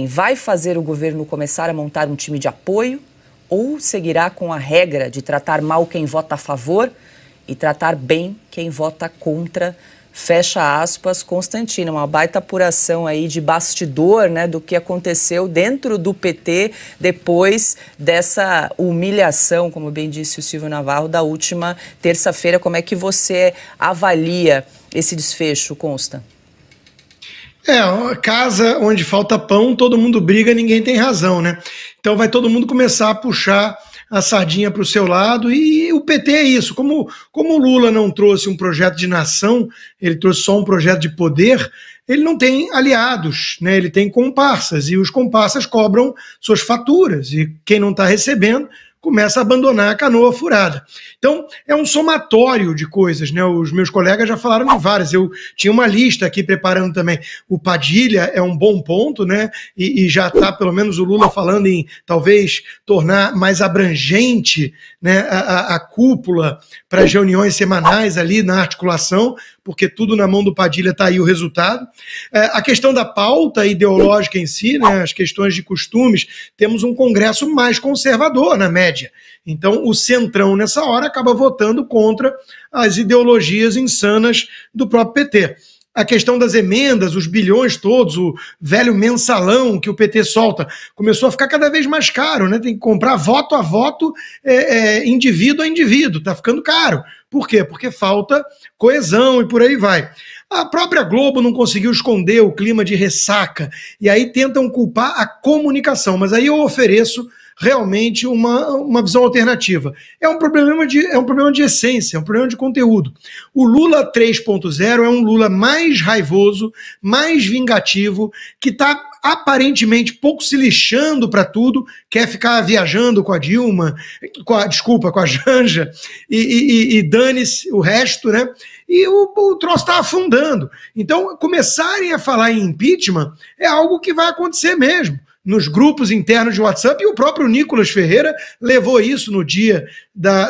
vai fazer o governo começar a montar um time de apoio ou seguirá com a regra de tratar mal quem vota a favor e tratar bem quem vota contra? Fecha aspas, Constantino, uma baita apuração aí de bastidor, né, do que aconteceu dentro do PT depois dessa humilhação, como bem disse o Silvio Navarro, da última terça-feira. Como é que você avalia esse desfecho, Consta? Casa onde falta pão, todo mundo briga, ninguém tem razão, né? Então vai todo mundo começar a puxar a sardinha para o seu lado, e o PT é isso. Como o Lula não trouxe um projeto de nação, ele trouxe só um projeto de poder, ele não tem aliados, né? Ele tem comparsas, e os comparsas cobram suas faturas, e quem não está recebendo começa a abandonar a canoa furada. Então, é um somatório de coisas, né? Os meus colegas já falaram de várias. Eu tinha uma lista aqui preparando também. O Padilha é um bom ponto, né? E já está, pelo menos, o Lula falando em talvez tornar mais abrangente, né, a cúpula para as reuniões semanais ali na articulação, porque tudo na mão do Padilha está aí o resultado. A questão da pauta ideológica em si, né, as questões de costumes, temos um Congresso mais conservador na média. Então o Centrão nessa hora acaba votando contra as ideologias insanas do próprio PT. A questão das emendas, os bilhões todos, o velho mensalão que o PT solta, começou a ficar cada vez mais caro, né? Tem que comprar voto a voto, indivíduo a indivíduo, tá ficando caro. Por quê? Porque falta coesão e por aí vai. A própria Globo não conseguiu esconder o clima de ressaca, e aí tentam culpar a comunicação, mas aí eu ofereço realmente uma visão alternativa. É um problema de essência, é um problema de conteúdo. O Lula 3.0 é um Lula mais raivoso, mais vingativo, que está aparentemente pouco se lixando para tudo, quer ficar viajando com a Dilma, com a Janja, e dane-se o resto, né? E o troço está afundando. Então, começarem a falar em impeachment é algo que vai acontecer mesmo nos grupos internos de WhatsApp, e o próprio Nicolas Ferreira levou isso no dia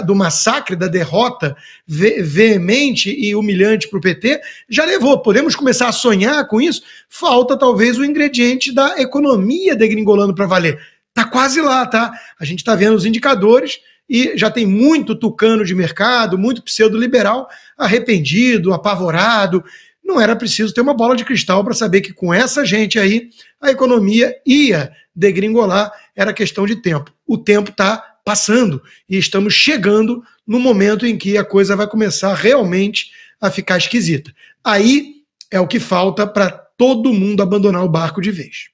do massacre, da derrota veemente e humilhante para o PT, já levou. Podemos começar a sonhar com isso? Falta talvez o ingrediente da economia degringolando para valer. Está quase lá, tá? A gente está vendo os indicadores e já tem muito tucano de mercado, muito pseudo-liberal arrependido, apavorado. Não era preciso ter uma bola de cristal para saber que com essa gente aí a economia ia degringolar, era questão de tempo. O tempo está passando e estamos chegando no momento em que a coisa vai começar realmente a ficar esquisita. Aí é o que falta para todo mundo abandonar o barco de vez.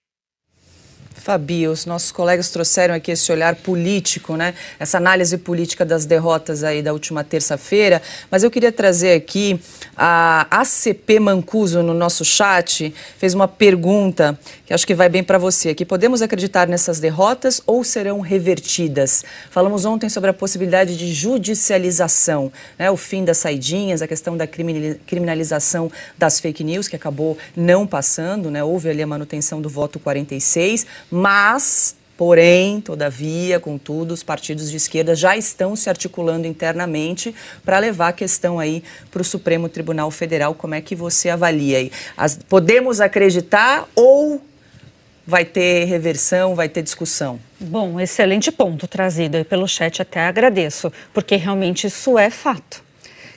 Fabi, os nossos colegas trouxeram aqui esse olhar político, né? Essa análise política das derrotas aí da última terça-feira, mas eu queria trazer aqui a ACP Mancuso no nosso chat, fez uma pergunta que acho que vai bem para você aqui. Podemos acreditar nessas derrotas ou serão revertidas? Falamos ontem sobre a possibilidade de judicialização, né? O fim das saidinhas, a questão da criminalização das fake news, que acabou não passando, né? Houve ali a manutenção do voto 46, mas, porém, todavia, contudo, os partidos de esquerda já estão se articulando internamente para levar a questão aí para o Supremo Tribunal Federal. Como é que você avalia aí? Podemos acreditar ou vai ter reversão, vai ter discussão? Bom, excelente ponto trazido aí pelo chat, até agradeço, porque realmente isso é fato.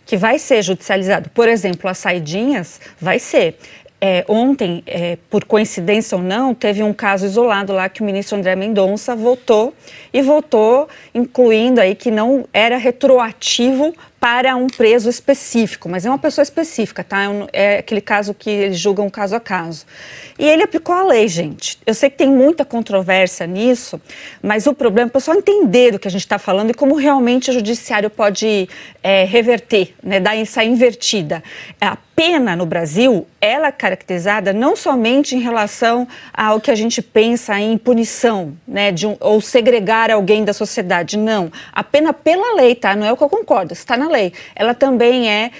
Que vai ser judicializado. Por exemplo, as saidinhas vai ser. Ontem, por coincidência ou não, teve um caso isolado lá que o ministro André Mendonça votou incluindo aí que não era retroativo para um preso específico, mas é uma pessoa específica, tá? É aquele caso que eles julgam caso a caso. E ele aplicou a lei, gente. Eu sei que tem muita controvérsia nisso, mas o problema é o pessoal entender do que a gente está falando e como realmente o judiciário pode reverter, né, dar essa invertida. A pena no Brasil, ela é caracterizada não somente em relação ao que a gente pensa em punição, né, ou segregar alguém da sociedade, não. A pena pela lei, tá? Não é o que eu concordo, está na lei. falei, ela também é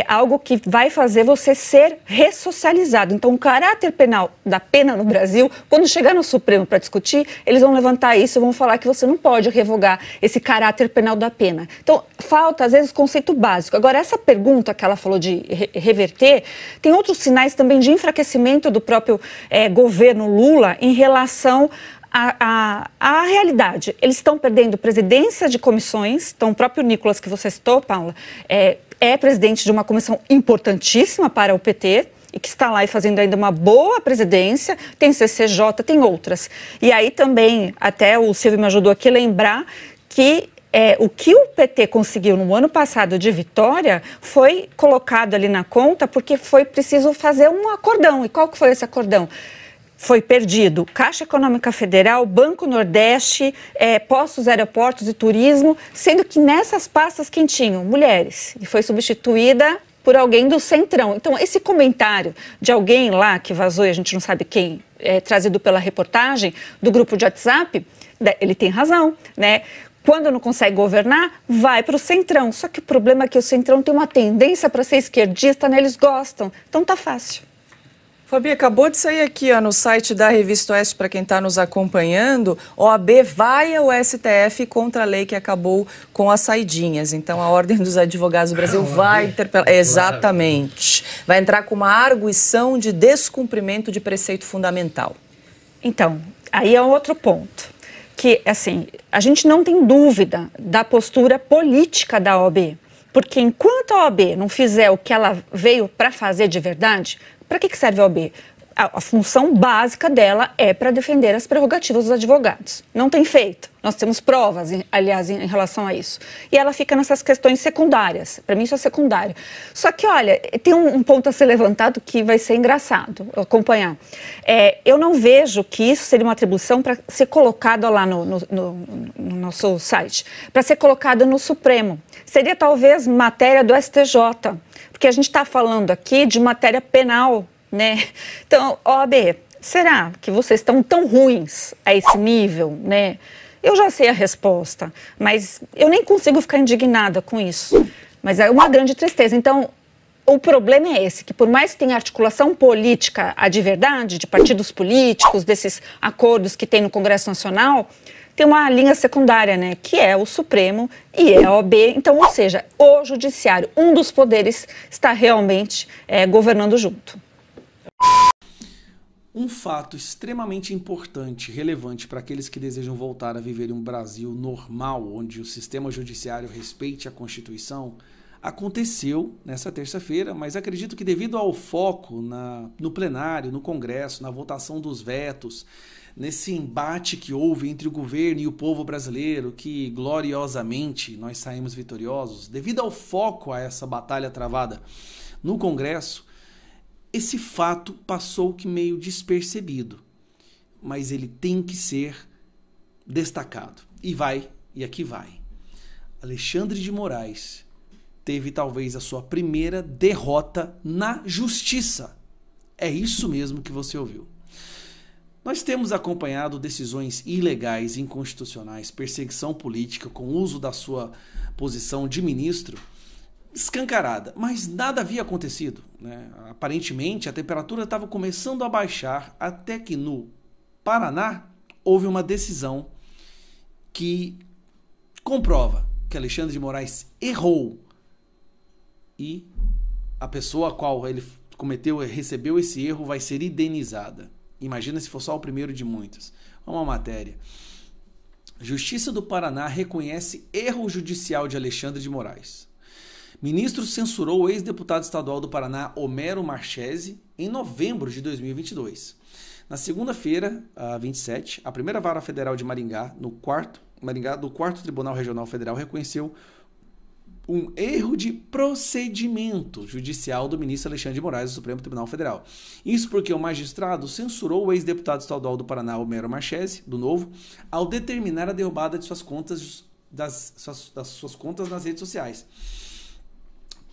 algo que vai fazer você ser ressocializado. Então, o caráter penal da pena no Brasil, quando chegar no Supremo para discutir, eles vão levantar isso e vão falar que você não pode revogar esse caráter penal da pena. Então, falta, às vezes, o conceito básico. Agora, essa pergunta que ela falou de reverter, tem outros sinais também de enfraquecimento do próprio governo Lula em relação à realidade. Eles estão perdendo presidência de comissões, então o próprio Nicolas, que você citou, Paula, é presidente de uma comissão importantíssima para o PT, e que está lá e fazendo ainda uma boa presidência, tem CCJ, tem outras. E aí também, até o Silvio me ajudou aqui a lembrar que o que o PT conseguiu no ano passado de vitória foi colocado ali na conta porque foi preciso fazer um acordão. E qual que foi esse acordão? Foi perdido Caixa Econômica Federal, Banco Nordeste, postos, aeroportos e turismo, sendo que nessas pastas quem tinham? Mulheres. E foi substituída por alguém do Centrão. Então, esse comentário de alguém lá que vazou, e a gente não sabe quem, trazido pela reportagem do grupo de WhatsApp, ele tem razão, né? Quando não consegue governar, vai para o Centrão. Só que o problema é que o Centrão tem uma tendência para ser esquerdista, né? Eles gostam. Então, tá fácil. Fabi, acabou de sair aqui no site da Revista Oeste, para quem está nos acompanhando, OAB vai ao STF contra a lei que acabou com as saidinhas. Então, a Ordem dos Advogados do Brasil vai interpelar. Exatamente. Vai entrar com uma arguição de descumprimento de preceito fundamental. Então, aí é outro ponto. Que, assim, a gente não tem dúvida da postura política da OAB. Porque enquanto a OAB não fizer o que ela veio para fazer de verdade, para que serve a OAB? A função básica dela é para defender as prerrogativas dos advogados. Não tem feito. Nós temos provas, aliás, em relação a isso. E ela fica nessas questões secundárias. Para mim, isso é secundário. Só que, olha, tem um ponto a ser levantado que vai ser engraçado acompanhar. Eu não vejo que isso seria uma atribuição para ser colocada lá no nosso site, para ser colocada no Supremo. Seria talvez matéria do STJ, porque a gente está falando aqui de matéria penal, né? Então, OAB, será que vocês estão tão ruins a esse nível, né? Eu já sei a resposta, mas eu nem consigo ficar indignada com isso. Mas é uma grande tristeza. Então, o problema é esse, que por mais que tenha articulação política de verdade, de partidos políticos, desses acordos que tem no Congresso Nacional, tem uma linha secundária, né, que é o Supremo e é a OAB. Então, ou seja, o Judiciário, um dos poderes, está realmente governando junto. Um fato extremamente importante, relevante para aqueles que desejam voltar a viver em um Brasil normal, onde o sistema judiciário respeite a Constituição, aconteceu nessa terça-feira, mas acredito que devido ao foco no plenário, no Congresso, na votação dos vetos, nesse embate que houve entre o governo e o povo brasileiro, que gloriosamente nós saímos vitoriosos, devido ao foco a essa batalha travada no Congresso, esse fato passou que meio despercebido, mas ele tem que ser destacado. E aqui vai. Alexandre de Moraes teve talvez a sua primeira derrota na justiça. É isso mesmo que você ouviu. Nós temos acompanhado decisões ilegais, inconstitucionais, perseguição política com uso da sua posição de ministro escancarada, mas nada havia acontecido, né? Aparentemente, a temperatura estava começando a baixar até que no Paraná houve uma decisão que comprova que Alexandre de Moraes errou e a pessoa a qual ele recebeu esse erro vai ser indenizada. Imagina se for só o primeiro de muitos. Uma matéria. Justiça do Paraná reconhece erro judicial de Alexandre de Moraes. Ministro censurou o ex-deputado estadual do Paraná, Homero Marchese, em novembro de 2022. Na segunda-feira, 27, a primeira vara federal de Maringá, do 4º Tribunal Regional Federal, reconheceu um erro de procedimento judicial do ministro Alexandre de Moraes do Supremo Tribunal Federal. Isso porque o magistrado censurou o ex-deputado estadual do Paraná, Homero Marchese, do Novo, ao determinar a derrubada de suas contas, das suas contas nas redes sociais.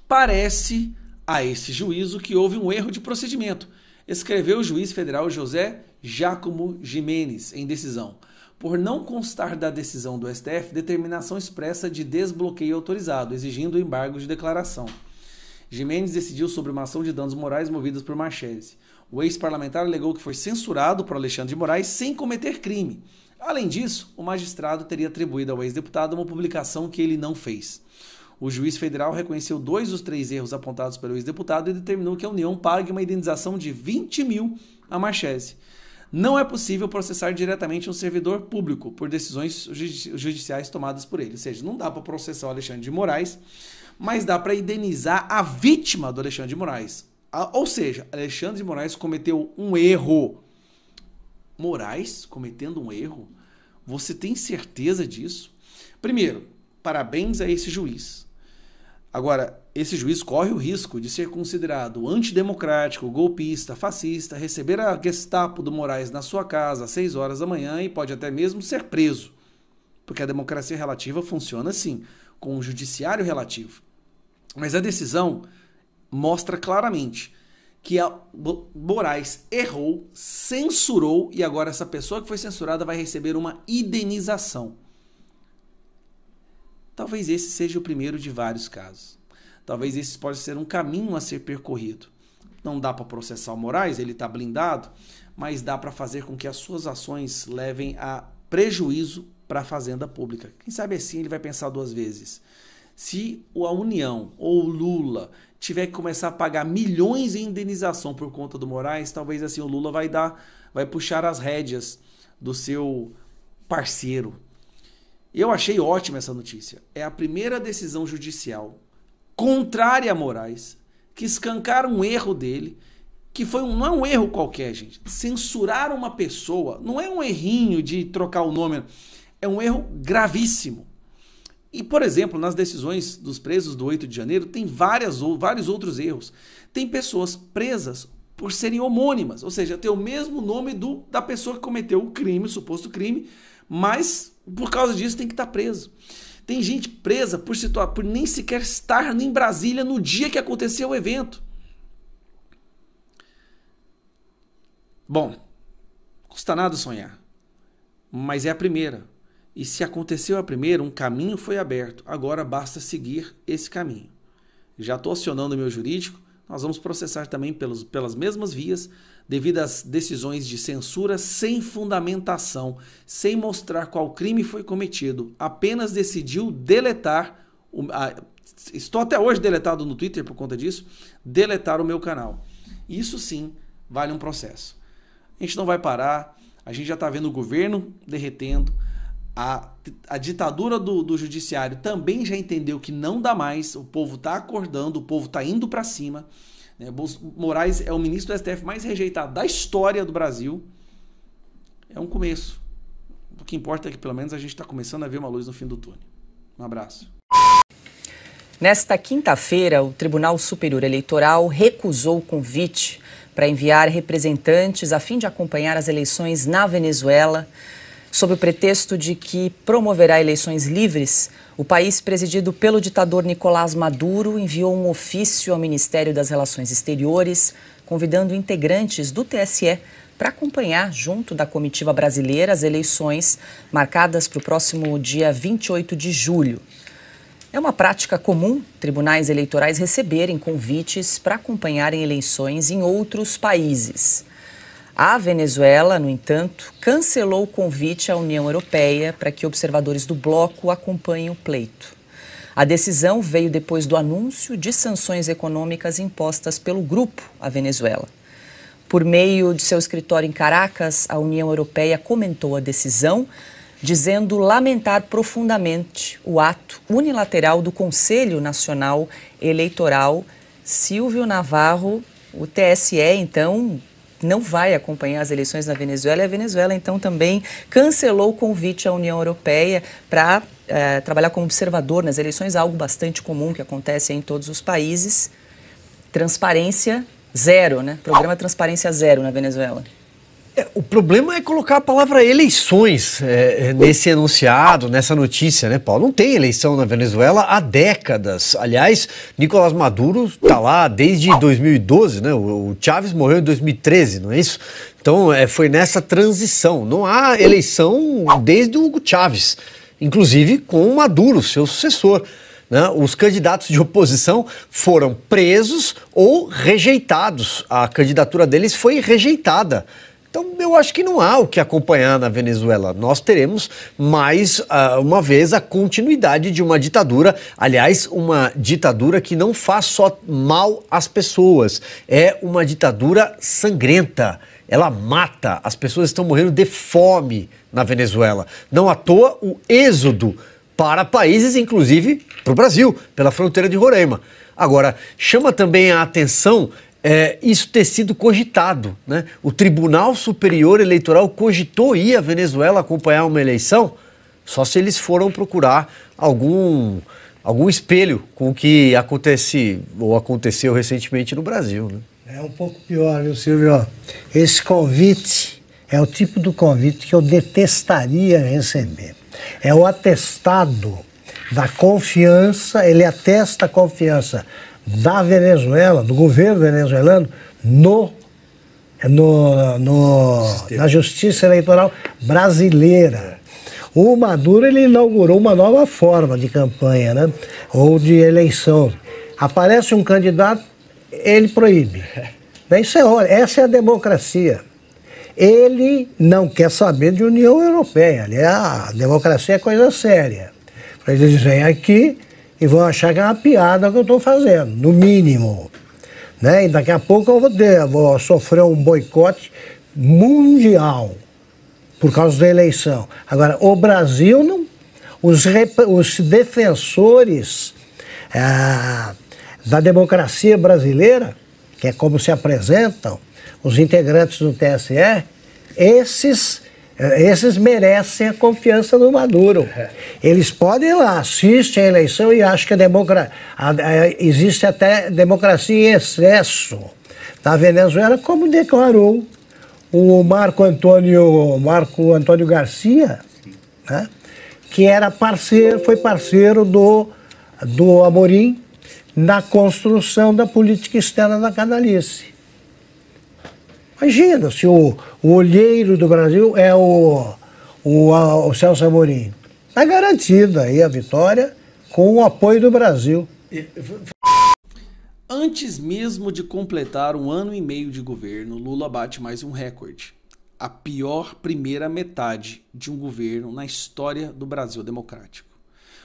Parece a esse juízo que houve um erro de procedimento, escreveu o juiz federal José Giacomo Jimenez em decisão. por não constar da decisão do STF determinação expressa de desbloqueio autorizado, exigindo o embargo de declaração. Gimenez decidiu sobre uma ação de danos morais movidas por Marchese. O ex-parlamentar alegou que foi censurado por Alexandre de Moraes sem cometer crime. Além disso, o magistrado teria atribuído ao ex-deputado uma publicação que ele não fez. O juiz federal reconheceu 2 dos 3 erros apontados pelo ex-deputado e determinou que a União pague uma indenização de 20 mil a Marchese. Não é possível processar diretamente um servidor público por decisões judiciais tomadas por ele. Ou seja, não dá para processar o Alexandre de Moraes, mas dá para indenizar a vítima do Alexandre de Moraes. Ou seja, Alexandre de Moraes cometeu um erro. Moraes cometendo um erro? Você tem certeza disso? Primeiro, parabéns a esse juiz. Agora, esse juiz corre o risco de ser considerado antidemocrático, golpista, fascista, receber a Gestapo do Moraes na sua casa às 6 horas da manhã e pode até mesmo ser preso. Porque a democracia relativa funciona assim, com o judiciário relativo. Mas a decisão mostra claramente que a Moraes errou, censurou e agora essa pessoa que foi censurada vai receber uma indenização. Talvez esse seja o primeiro de vários casos. Talvez esse pode ser um caminho a ser percorrido. Não dá para processar o Moraes, ele está blindado, mas dá para fazer com que as suas ações levem a prejuízo para a fazenda pública. Quem sabe assim ele vai pensar 2 vezes. Se a União ou o Lula tiver que começar a pagar milhões em indenização por conta do Moraes, talvez assim o Lula vai puxar as rédeas do seu parceiro. Eu achei ótima essa notícia. É a primeira decisão judicial contrária a Moraes que escancara um erro dele, que não é um erro qualquer, gente. Censurar uma pessoa não é um errinho de trocar o nome, é um erro gravíssimo. E, por exemplo, nas decisões dos presos do 8 de janeiro, tem vários outros erros. Tem pessoas presas por serem homônimas, ou seja, ter o mesmo nome da pessoa que cometeu o crime, o suposto crime, mas por causa disso tem que estar preso. Tem gente presa por nem sequer estar em Brasília no dia que aconteceu o evento. Bom, custa nada sonhar, mas é a primeira. E se aconteceu a primeira, um caminho foi aberto. Agora basta seguir esse caminho. Já estou acionando o meu jurídico. Nós vamos processar também pelas mesmas vias, devido às decisões de censura sem fundamentação, sem mostrar qual crime foi cometido. Apenas decidiu deletar, estou até hoje deletado no Twitter por conta disso, deletar o meu canal. Isso sim vale um processo. A gente não vai parar, a gente já está vendo o governo derretendo, a ditadura do judiciário também já entendeu que não dá mais, o povo está acordando, o povo está indo para cima. Moraes é o ministro do STF mais rejeitado da história do Brasil. É um começo. O que importa é que pelo menos a gente está começando a ver uma luz no fim do túnel. Um abraço. Nesta quinta-feira, o Tribunal Superior Eleitoral recusou o convite para enviar representantes a fim de acompanhar as eleições na Venezuela. Sob o pretexto de que promoverá eleições livres, o país presidido pelo ditador Nicolás Maduro enviou um ofício ao Ministério das Relações Exteriores, convidando integrantes do TSE para acompanhar, junto da comitiva brasileira, as eleições marcadas para o próximo dia 28 de julho. É uma prática comum tribunais eleitorais receberem convites para acompanharem eleições em outros países. A Venezuela, no entanto, cancelou o convite à União Europeia para que observadores do bloco acompanhem o pleito. A decisão veio depois do anúncio de sanções econômicas impostas pelo grupo à Venezuela. Por meio de seu escritório em Caracas, a União Europeia comentou a decisão, dizendo lamentar profundamente o ato unilateral do Conselho Nacional Eleitoral. Silvio Navarro, o TSE, então, não vai acompanhar as eleições na Venezuela, e a Venezuela, então, também cancelou o convite à União Europeia para trabalhar como observador nas eleições, algo bastante comum que acontece em todos os países. Transparência zero, né? Programa Transparência Zero na Venezuela. O problema é colocar a palavra eleições nesse enunciado, nessa notícia, né, Paulo? Não tem eleição na Venezuela há décadas. Aliás, Nicolás Maduro está lá desde 2012, né? O Chávez morreu em 2013, não é isso? Então, foi nessa transição. Não há eleição desde o Hugo Chávez, inclusive com o Maduro, seu sucessor. Né? Os candidatos de oposição foram presos ou rejeitados. A candidatura deles foi rejeitada. Então, eu acho que não há o que acompanhar na Venezuela. Nós teremos mais uma vez a continuidade de uma ditadura, aliás, uma ditadura que não faz só mal às pessoas, é uma ditadura sangrenta. Ela mata, as pessoas estão morrendo de fome na Venezuela. Não à toa o êxodo para países, inclusive para o Brasil, pela fronteira de Roraima. Agora, chama também a atenção isso ter sido cogitado, né? O Tribunal Superior Eleitoral cogitou ir à Venezuela acompanhar uma eleição, só se eles foram procurar algum espelho com o que acontece ou aconteceu recentemente no Brasil, né? É um pouco pior, viu, Silvio? Esse convite é o tipo do convite que eu detestaria receber. É o atestado da confiança, ele atesta a confiança da Venezuela, do governo venezuelano, na justiça eleitoral brasileira. O Maduro, ele inaugurou uma nova forma de campanha, né? Ou de eleição. Aparece um candidato, ele proíbe. Essa é a democracia. Ele não quer saber de União Europeia. A democracia é coisa séria. Eles vêm aqui e vão achar que é uma piada que eu estou fazendo, no mínimo. Né? E daqui a pouco eu vou sofrer um boicote mundial por causa da eleição. Agora, o Brasil, não, os defensores da democracia brasileira, que é como se apresentam os integrantes do TSE, esses merecem a confiança do Maduro. Eles podem ir lá, assistem a eleição e acham que existe até democracia em excesso na Venezuela, como declarou o Marco Antônio Garcia, né, que foi parceiro do Amorim na construção da política externa da canalice. Imagina se o olheiro do Brasil é o Celso Amorim. Está garantida aí a vitória com o apoio do Brasil. Antes mesmo de completar 1 ano e meio de governo, Lula bate mais um recorde. A pior primeira metade de um governo na história do Brasil democrático.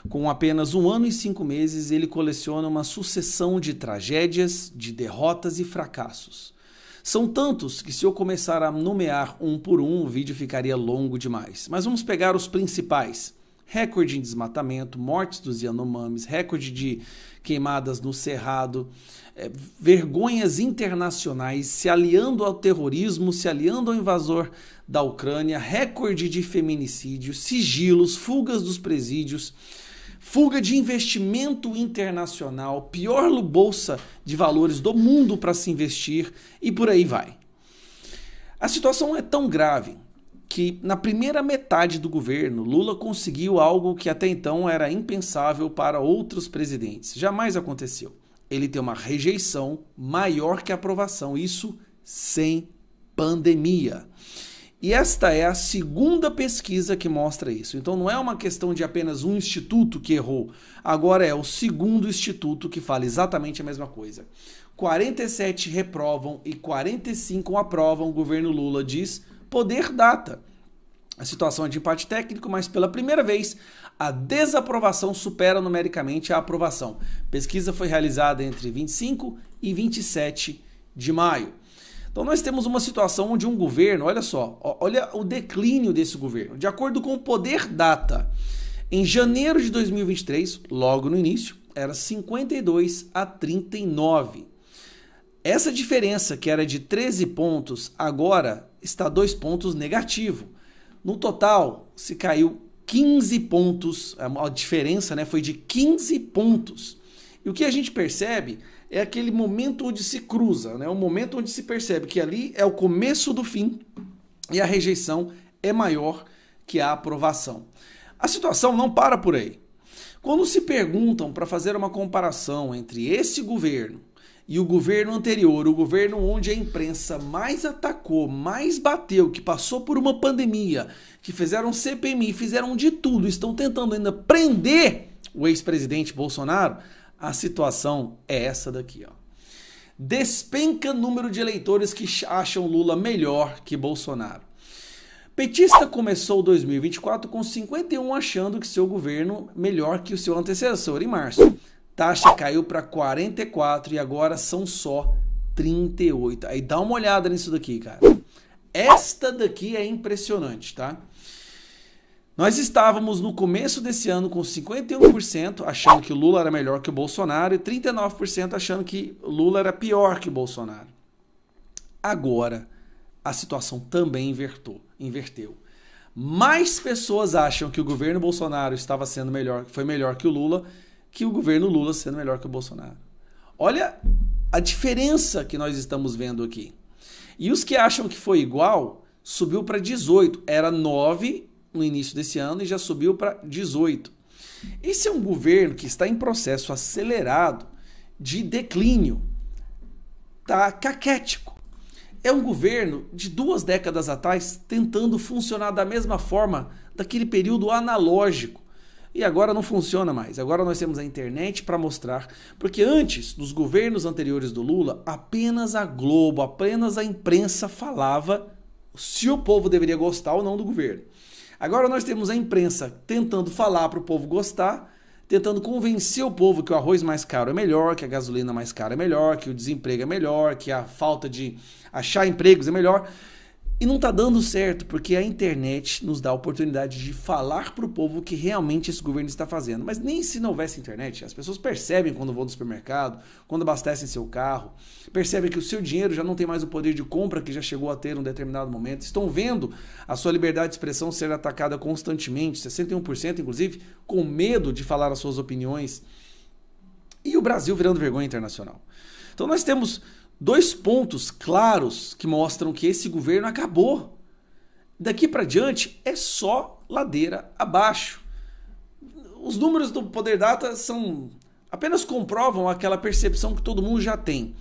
Com apenas 1 ano e 5 meses, ele coleciona uma sucessão de tragédias, de derrotas e fracassos. São tantos que se eu começar a nomear um por um, o vídeo ficaria longo demais. Mas vamos pegar os principais. Recorde em desmatamento, mortes dos Yanomamis, recorde de queimadas no Cerrado, vergonhas internacionais, se aliando ao terrorismo, se aliando ao invasor da Ucrânia, recorde de feminicídios, sigilos, fugas dos presídios, fuga de investimento internacional, pior bolsa de valores do mundo para se investir e por aí vai. A situação é tão grave que na primeira metade do governo, Lula conseguiu algo que até então era impensável para outros presidentes. Jamais aconteceu. Ele tem uma rejeição maior que a aprovação, isso sem pandemia. E esta é a segunda pesquisa que mostra isso. Então não é uma questão de apenas um instituto que errou. Agora é o segundo instituto que fala exatamente a mesma coisa. 47 reprovam e 45 aprovam. O governo Lula diz poder data. A situação é de empate técnico, mas pela primeira vez a desaprovação supera numericamente a aprovação. A pesquisa foi realizada entre 25 e 27 de maio. Então nós temos uma situação onde um governo, olha só, olha o declínio desse governo. De acordo com o Poder Data, em janeiro de 2023, logo no início, era 52 a 39. Essa diferença, que era de 13 pontos, agora está 2 pontos negativo. No total, se caiu 15 pontos, a diferença, né, foi de 15 pontos. E o que a gente percebe é aquele momento onde se cruza, né? O momento onde se percebe que ali é o começo do fim e a rejeição é maior que a aprovação. A situação não para por aí. Quando se perguntam para fazer uma comparação entre esse governo e o governo anterior, o governo onde a imprensa mais atacou, mais bateu, que passou por uma pandemia, que fizeram CPMI, fizeram de tudo, estão tentando ainda prender o ex-presidente Bolsonaro, a situação é essa daqui, ó. Despenca número de eleitores que acham Lula melhor que Bolsonaro. Petista começou 2024 com 51 achando que seu governo melhor que o seu antecessor em março. Taxa caiu para 44 e agora são só 38. Aí dá uma olhada nisso daqui, cara. Esta daqui é impressionante, tá? Nós estávamos no começo desse ano com 51% achando que o Lula era melhor que o Bolsonaro e 39% achando que o Lula era pior que o Bolsonaro. Agora, a situação também inverteu. Mais pessoas acham que o governo Bolsonaro estava sendo melhor, foi melhor que o Lula, que o governo Lula sendo melhor que o Bolsonaro. Olha a diferença que nós estamos vendo aqui. E os que acham que foi igual, subiu para 18. Era 9 no início desse ano e já subiu para 18. Esse é um governo que está em processo acelerado de declínio. Está caquético. É um governo de 2 décadas atrás tentando funcionar da mesma forma daquele período analógico. E agora não funciona mais. Agora nós temos a internet para mostrar. Porque antes, dos governos anteriores do Lula, apenas a Globo, apenas a imprensa falava se o povo deveria gostar ou não do governo. Agora nós temos a imprensa tentando falar para o povo gostar, tentando convencer o povo que o arroz mais caro é melhor, que a gasolina mais cara é melhor, que o desemprego é melhor, que a falta de achar empregos é melhor. E não está dando certo, porque a internet nos dá a oportunidade de falar para o povo o que realmente esse governo está fazendo. Mas nem se não houvesse internet, as pessoas percebem quando vão no supermercado, quando abastecem seu carro, percebem que o seu dinheiro já não tem mais o poder de compra que já chegou a ter em um determinado momento, estão vendo a sua liberdade de expressão ser atacada constantemente, 61% inclusive, com medo de falar as suas opiniões, e o Brasil virando vergonha internacional. Então nós temos 2 pontos claros que mostram que esse governo acabou. Daqui para diante é só ladeira abaixo. Os números do Poder Data apenas comprovam aquela percepção que todo mundo já tem.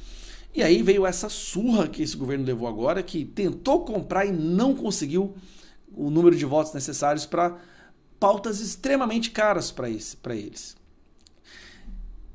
E aí veio essa surra que esse governo levou agora, que tentou comprar e não conseguiu o número de votos necessários para pautas extremamente caras para eles.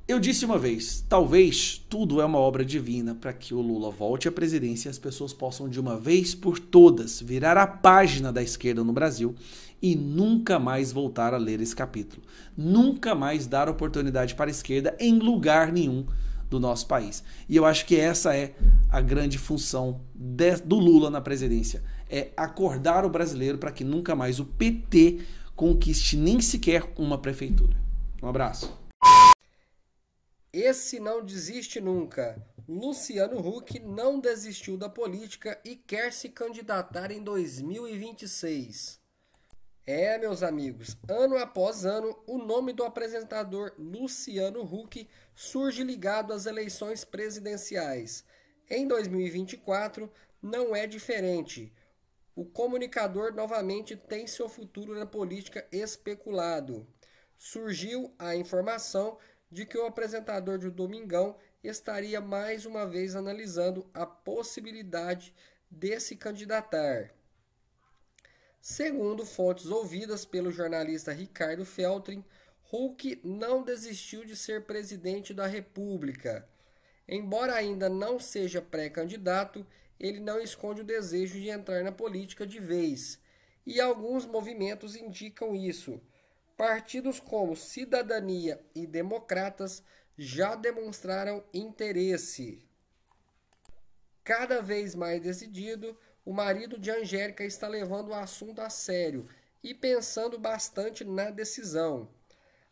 Eu disse uma vez, talvez tudo é uma obra divina para que o Lula volte à presidência e as pessoas possam de uma vez por todas virar a página da esquerda no Brasil e nunca mais voltar a ler esse capítulo. Nunca mais dar oportunidade para a esquerda em lugar nenhum do nosso país. E eu acho que essa é a grande função do Lula na presidência. É acordar o brasileiro para que nunca mais o PT conquiste nem sequer uma prefeitura. Um abraço. Esse não desiste nunca. Luciano Huck não desistiu da política e quer se candidatar em 2026. Meus amigos, ano após ano, o nome do apresentador Luciano Huck surge ligado às eleições presidenciais. Em 2024, não é diferente. O comunicador novamente tem seu futuro na política especulado. Surgiu a informação de que o apresentador do Domingão estaria mais uma vez analisando a possibilidade de se candidatar. Segundo fontes ouvidas pelo jornalista Ricardo Feltrin, Huck não desistiu de ser presidente da República. Embora ainda não seja pré-candidato, ele não esconde o desejo de entrar na política de vez. E alguns movimentos indicam isso. Partidos como Cidadania e Democratas já demonstraram interesse. Cada vez mais decidido, o marido de Angélica está levando o assunto a sério e pensando bastante na decisão.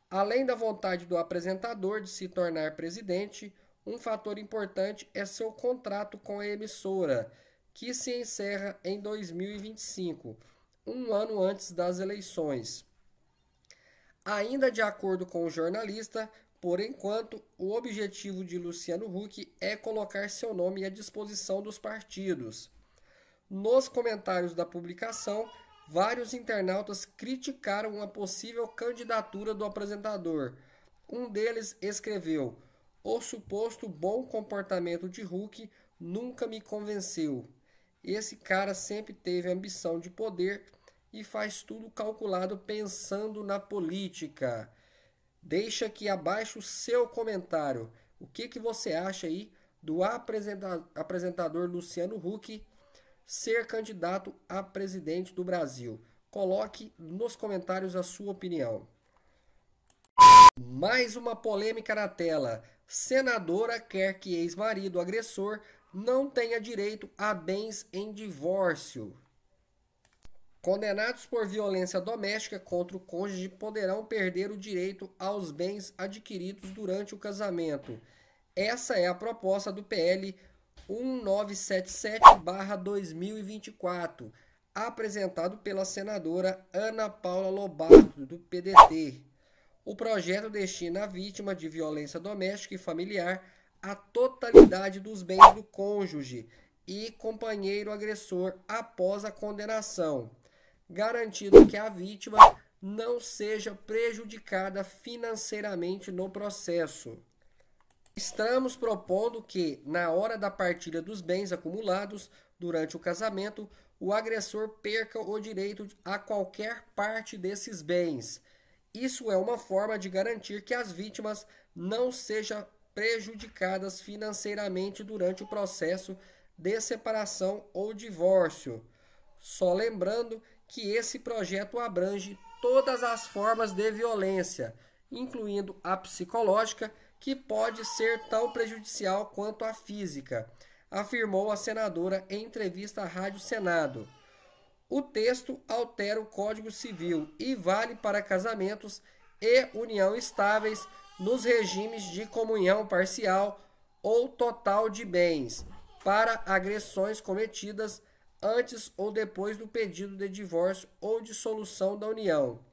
Além da vontade do apresentador de se tornar presidente, um fator importante é seu contrato com a emissora, que se encerra em 2025, um ano antes das eleições. Ainda de acordo com o jornalista, por enquanto, o objetivo de Luciano Huck é colocar seu nome à disposição dos partidos. Nos comentários da publicação, vários internautas criticaram uma possível candidatura do apresentador. Um deles escreveu: "O suposto bom comportamento de Huck nunca me convenceu. Esse cara sempre teve ambição de poder e faz tudo calculado pensando na política." Deixa aqui abaixo o seu comentário. O que você acha aí do apresentador Luciano Huck ser candidato a presidente do Brasil? Coloque nos comentários a sua opinião. Mais uma polêmica na tela. Senadora quer que ex-marido agressor não tenha direito a bens em divórcio. Condenados por violência doméstica contra o cônjuge poderão perder o direito aos bens adquiridos durante o casamento. Essa é a proposta do PL 1977/2024, apresentado pela senadora Ana Paula Lobato, do PDT. O projeto destina à vítima de violência doméstica e familiar a totalidade dos bens do cônjuge e companheiro agressor após a condenação, garantindo que a vítima não seja prejudicada financeiramente no processo. Estamos propondo que, na hora da partilha dos bens acumulados durante o casamento, o agressor perca o direito a qualquer parte desses bens. Isso é uma forma de garantir que as vítimas não sejam prejudicadas financeiramente durante o processo de separação ou divórcio. Só lembrando que esse projeto abrange todas as formas de violência, incluindo a psicológica, que pode ser tão prejudicial quanto a física, afirmou a senadora em entrevista à Rádio Senado. O texto altera o Código Civil e vale para casamentos e união estáveis nos regimes de comunhão parcial ou total de bens, para agressões cometidas antes ou depois do pedido de divórcio ou dissolução da união.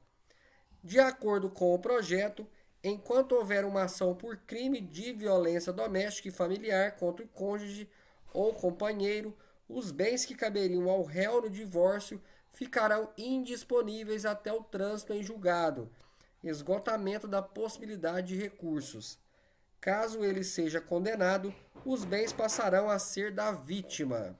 De acordo com o projeto, enquanto houver uma ação por crime de violência doméstica e familiar contra o cônjuge ou companheiro, os bens que caberiam ao réu no divórcio ficarão indisponíveis até o trânsito em julgado, esgotamento da possibilidade de recursos. Caso ele seja condenado, os bens passarão a ser da vítima.